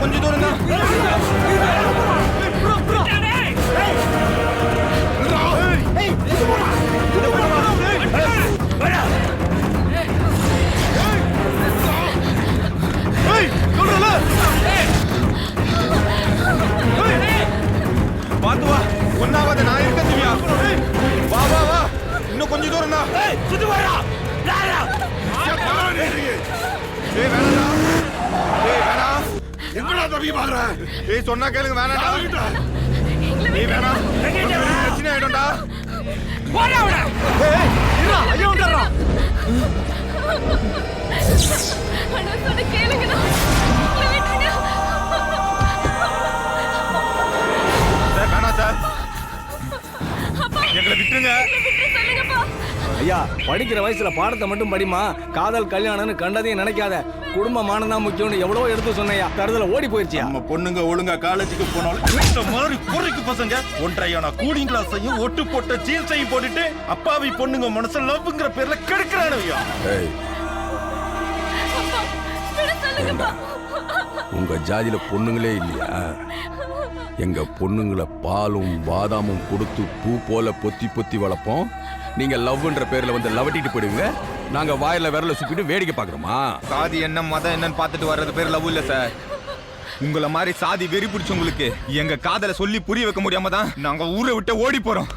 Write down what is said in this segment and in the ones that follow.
கொஞ்சம் தூரம் தான். பாத்து வா, ஒன்னாவது நான் இருக்க திவ்யா. வா வா வா, இன்னும் கொஞ்சம் தூரம் தான். சுத்தி வரா. ஏய் வேணா, ஏய் வேணா. எங்கடா தம்பி பாக்குற? ஏய் சொன்னா கேளுங்க, வேணாடா. ஏய் வேணா, பிரச்சனை ஆயிடும்டா. போடா அவன. ஏய் இருடா, ஐயோ வந்துறா. அண்ணா சொன்ன கேளுங்கடா. விட்டுருங்க. சார் வேணா சார். எங்களை விட்டுருங்க. சொல்லுங்கப்பா. ஐயா, படிக்கிற வயசுல பாடத்தை மட்டும் படிமா. காதல் கல்யாணம்னு கண்டதையும் நினைக்காத. குடும்பமானதான் தான் முக்கியம்னு எவ்வளவோ எடுத்து சொன்னையா, தருதல ஓடி போயிருச்சியா. நம்ம பொண்ணுங்க ஒழுங்கா காலேஜுக்கு போனாலும் இந்த மாதிரி பொறுக்கு பசங்க ஒன்றையான கூலிங் கிளாஸையும் ஒட்டு போட்ட ஜீன்ஸையும் போட்டுட்டு அப்பாவி பொண்ணுங்க மனசு லவ்ங்கிற பேர்ல கெடுக்கிறானுயா. உங்க ஜாதியில பொண்ணுங்களே இல்லையா? எங்க பொண்ணுங்களை பாலும் பாதாமும் கொடுத்து பூ போல பொத்தி பொத்தி வளர்ப்போம். நீங்க லவ்ன்ற பேர்ல வந்து லவட்டிட்டு போயிடுங்க. நாங்க வாயில விரல சுத்திட்டு வேடிக்கை பாக்குறோமா? சாதி என்ன மதம் என்னன்னு பார்த்துட்டு வர்றது பேர் லவ் இல்ல சார். உங்களை மாதிரி சாதி வெறி பிடிச்சவங்களுக்கு எங்க காதலை சொல்லி புரிய வைக்க முடியாம தான் நாங்க ஊரை விட்டு ஓடி போறோம்.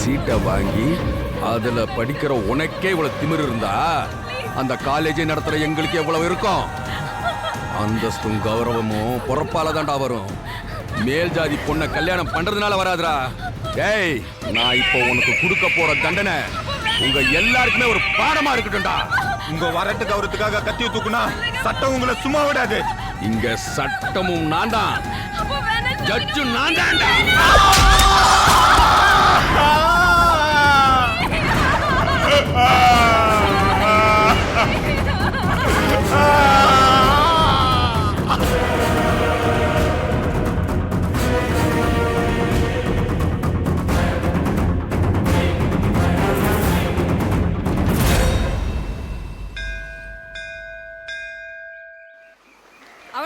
சீட்டை வாங்கி அதுல படிக்கிற உனக்கே இவ்வளவு திமிரு இருந்தா அந்த காலேஜை நடத்துற எங்களுக்கு எவ்வளவு இருக்கும்? அந்தஸ்தும் கௌரவமும் பொறுப்பால தான்டா வரும். மேல் ஜாதி பொண்ணை கல்யாணம் பண்றதுனால வராதுடா. ஏய், நான் இப்போ உனக்கு கொடுக்க போற தண்டனை உங்க எல்லாருக்குமே ஒரு பாடமா இருக்கட்டும்டா. உங்க வரட்டு கௌரவத்துக்காக கத்திய தூக்குனா சட்டம் உங்களை சும்மா விடாது. இங்க சட்டமும் நான் தான், ஜட்ஜும் நான் தான்டா.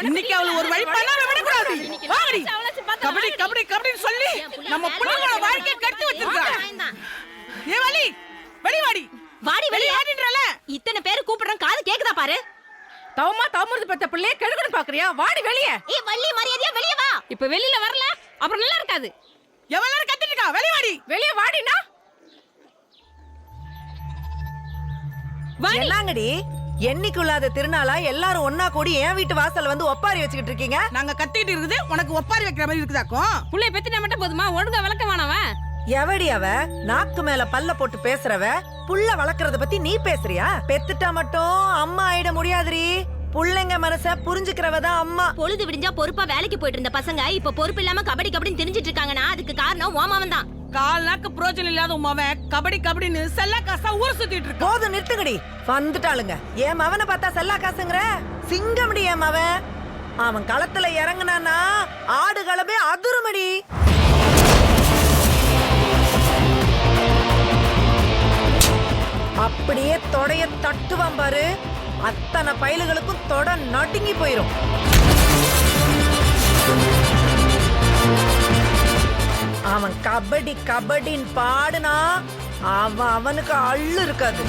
இன்னைக்கு அவளை ஒரு வழி பண்ணாம விடக்கூடாது. வாடி கபடி கபடி கபடின்னு சொல்லி நம்ம புள்ளையோட வாழ்க்கையை கெடுத்து வச்சிருக்கா. ஏ வலி வெளிய வாடி. வாடி வெளிய வாடின்றல. இத்தனை பேர் கூப்பிடுறேன், காது கேக்குதா பாரு. தவமா தவமுறது பத்த பிள்ளைய கெடுக்கணும் பாக்குறியா? வாடி வெளிய. ஏய் வள்ளி, மரியாதையா வெளிய வா. இப்ப வெளியில வரல அப்புறம் நல்லா இருக்காது. எவ்வளவு நேரம் கத்திட்டு இருக்கா? வெளிய வாடி. வெளிய வாடினா என்னங்கடி என்னைக்குள்ளாத திருநாளா எல்லாரும் ஒன்னா கூடி என் வீட்டு வாசல்ல வந்து ஒப்பாரி வச்சுக்கிட்டு இருக்கீங்க? நாங்க கத்திட்டு இருக்குது, உனக்கு ஒப்பாரி வைக்கிற மாதிரி இருக்குதாக்கும்? புள்ளைய பெத்தினா மட்டும் போதுமா? ஒழுங்கா விளக்க வேணாவன். எவடி அவ? நாக்கு மேல பல்ல போட்டு பேசுறவ. புள்ள வளர்க்கறத பத்தி நீ பேசுறியா? பெத்துட்டா மட்டும் அம்மா ஆயிட முடியாதுரி. புள்ளைங்க மனச புரிஞ்சுக்கிறவதான் அம்மா. பொழுது விடிஞ்சா பொறுப்பா வேலைக்கு போயிட்டு இருந்த பசங்க இப்ப பொறுப்பு இல்லாம கபடி கபடின்னு தெரிஞ்சிட்டு இருக்காங்கன்னா அதுக்கு காரணம் ஓமாவன் தான். கால் நாக்கு புரோஜனம் இல்லாத உமாவன் கபடி கபடின்னு செல்லா காசா ஊர் சுத்திட்டு இருக்கு. போது நிறுத்துங்கடி. வந்துட்டாளுங்க. என் மவனை பார்த்தா செல்லா காசுங்கிற? சிங்கம்டி என் மவன். அவன் களத்துல இறங்குனானா ஆடு களமே அதிருமடி. அப்படியே தொடைய தட்டுவான் பாரு. அத்தனை பயலுகளுக்கும் தொட நடுங்கி போயிரும். அவன் கபடி கபடின்னு பாடுனா அவனுக்கு அள்ளு இருக்காது.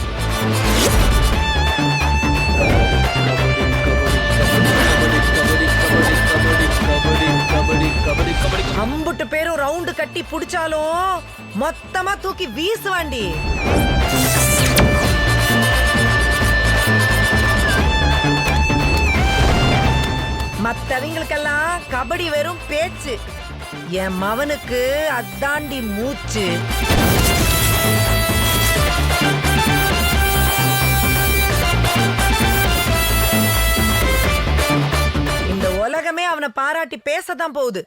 அம்புட்டு பேரும் ரவுண்டு கட்டி புடிச்சாலும் மொத்தமா தூக்கி வீசுவாண்டி. மத்தவங்களுக்கெல்லாம் கபடி வெறும் பேச்சு. என் மவனுக்கு அதாண்டி மூச்சு. இந்த உலகமே அவனை பாராட்டி பேசதான் போகுது.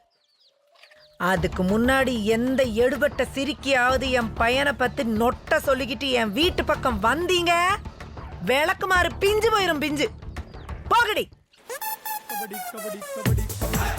அதுக்கு முன்னாடி எந்த எடுபட்ட சிரிக்கியாவது என் பையனை பத்தி நொட்ட சொல்லிக்கிட்டு என் வீட்டு பக்கம் வந்தீங்க, விளக்குமாறு பிஞ்சு போயிரும். பிஞ்சு போகடி. கபடி கபடி கபடி